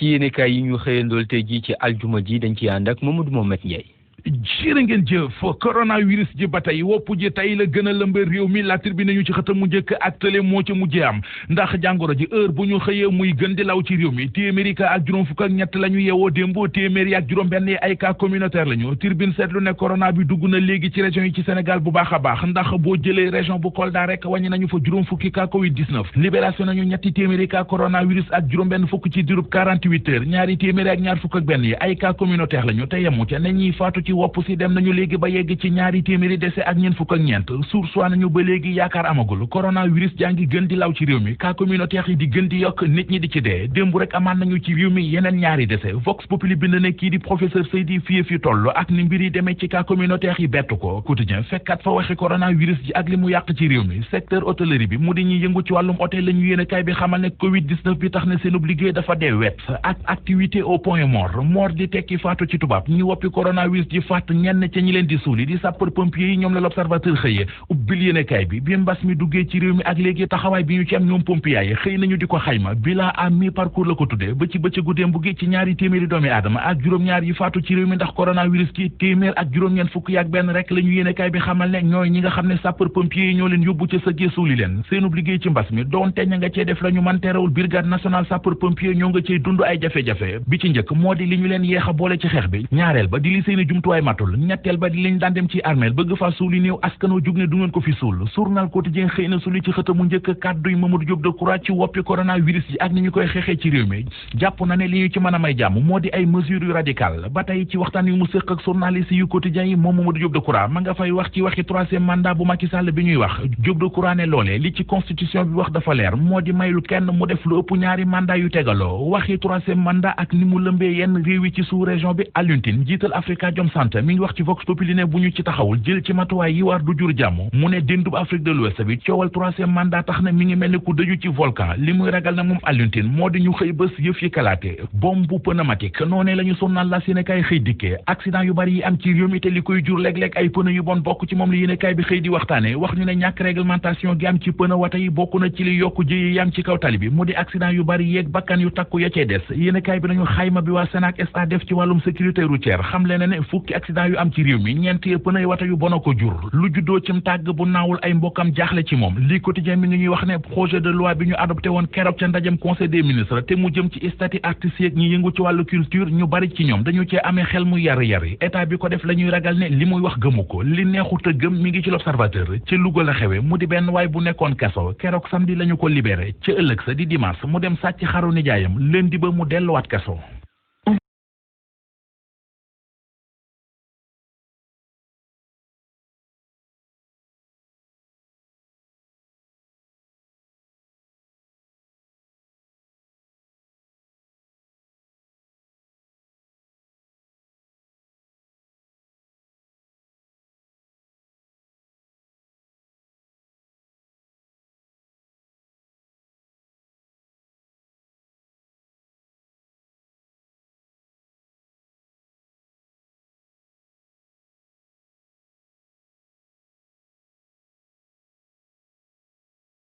ci yéenekaay yi ñu xëyandool tey jii ci aljuma ji dañ ci ànd ak Mamadou Mohamed Ndiaye. jërë ngeen jëf coronavirus ji ba tey wopp ji tey la gën a lëmba réew mi la tribune nañu ci xëtam mu njëkk ak tële moo ci mujjee am ndax jàngoro ji heure bu ñu xëyee muy gën di law ci réew mi téeméeri ka ak juróom fukk ak ñett la ñu yeewoo démb téeméeri ak juróom benn ay cas communautaire la ñu tribune seetlu ne corona bi dugg na léegi ci région yi ci Sénégal bu baax a baax ndax boo jëlee région bu Kolda rek wàññi nañu fa juróom fukki cas covid 19 libération nañu ñetti téeméeri cas coronavirus ak juróom benn fukk ci dirub 48 heures ñaari téeméeri ak ñaar fukk ak benn yi ay cas communautaire la ñu te yemu ca nañuy faatu ci wopp si dem nañu léegi ba yegg ci ñaari téeméeri décès ak ñeent fukk ak ñeent source nañu ba léegi yaakaar amagul coronavirus jaa ngi gën di law ci réew mi cas communautaire yi di gën di yokk nit ñi di ci dee démb rek amaan nañu ci réew mi yeneen ñaari décès Vox Populi bind ne kii di professeur Seydi fi toll ak ni mbir yi demee ci cas communautaire yi bett ko quotidien fekkat fa waxi coronavirus ji ak li mu yàq ci réew mi secteur hôtellerie bi mu di ñuy yëngu ci wàllum hôtel la ñu yéene kay bi xamal ne covid 19 bi tax na seenub liggéey dafa dee wet ak activité au point mort di tekki faatu ci tubaab ñu woppi coronavirus ji faat ñenn ca ñi leen di suuli di sapeur pompier yi ñoom la l'observateur xëyee ubbil yéenekaay bi mbas mi duggee ci réew mi ak léegi taxawaay bi ñu ci am ñoom pompier yi xëy nañu di ko xayma bilan à mi parcours la ko tuddee ba ci bëccëgu démb gi ci ñaari téeméeri doomi aadama ak juróom-ñaar yi faatu ci réew mi ndax coronavirus ki téeméer ak juróom-ñeent fukk yaak benn rek la ñu yéenekaay bi xamal ne ñooy ñi nga xam ne sapeur pompier yi ñoo leen yóbbu ca sëggee suuli leen seenub liggéey ci mbas mi doonte ña nga cee def la ñu man terewul brigade nationale sapeur pompier ñoo nga cey dund ay jafe-jafe bi ci njëkk moo di li ñu leen yeex a boole ci xeex bi ñaareel ba di li seeni jumtuwaay matul ñetteel ba di liñ daan dem ci armeel bëgg fa suuli néew askanoo jug ne du ngeen ko fi suul journal quotidien xëy na suuli ci xëtamu njëkk kàdduy Mamadou Diop Decroix ci woppi coronavirus yi ak ni ñu koy xeexee ci réew mi jàpp na ne li ñu ci mën a may jàmm moo di ay mesures yu radical ba tey ci waxtaan yu mu sëq ak journaliste yu quotidien yi moom Mamadou Diop Decroix ma nga fay wax ci waxi troisième mandat bu Macky Sall bi ñuy wax Diop Decroix ne loolee li ci constitution bi wax dafa leer moo di may lu kenn mu def lu ëpp ñaari mandat yu tegaloo waxi troisième mandat ak ni mu lëmbee yenn réew yi ci sous région bi Alioune Tine jiital Afrikajom Center mi ngi wax ci Vox Populi ne bu ñu ci taxawul jël ci matuwaay yi war du jur jàmm mu ne déndub Afrique de l'Ouest bi coowal troisième mandat tax na mi ngi mel ni ku dëju ci volcan li muy ragal na moom Alioune Tine moo di ñu xëy bés yëf yi kalaate bombe bu pneumatique noonee la ñu sonnal la yéenekaay xëy dikkee accident yu bari yi am ci réew mi te li koy jur léeg-léeg ay pneu yu bon bokk ci moom la yéenekaay bi xëy di waxtaane wax ñu ne ñàkk réglementation gi am ci pneu wata yi bokk na ci li yokku jëye yi am ci kaw tali bi mu di accident yu bari yeeg bakkan yu takku ya cee des yéenekaay bi nañu xayma bi waa Sénac SA def ci wàllum sécurité routière xam le ne fukki accident yu am ci réew mi ñeent pneu wata yu bon a ko jur lu juddoo cim tàgg bu naawul ay mbokkam jaaxle ci moom lii quotidien mi ngi ñuy wax ne projet de loi bi ñu adopté woon keroog ca ndajem conseil des ministres te mu jëm ci statut artistes yeeg ñi yëngu ci wàllu culture ñu bari ci ñoom dañu cee amee xel mu yari état bi ko def la ñuy ragal ne li muy wax gëmu ko li neexut a gëm mi ngi ci l'observateur ci Louga la xewe mu di benn waay bu nekkoon kaso keroog samedi la ñu ko libéré ca ëllëg sa di dimanche mu dem sàcc xaru nijaayam lundi ba mu delluwaat kaso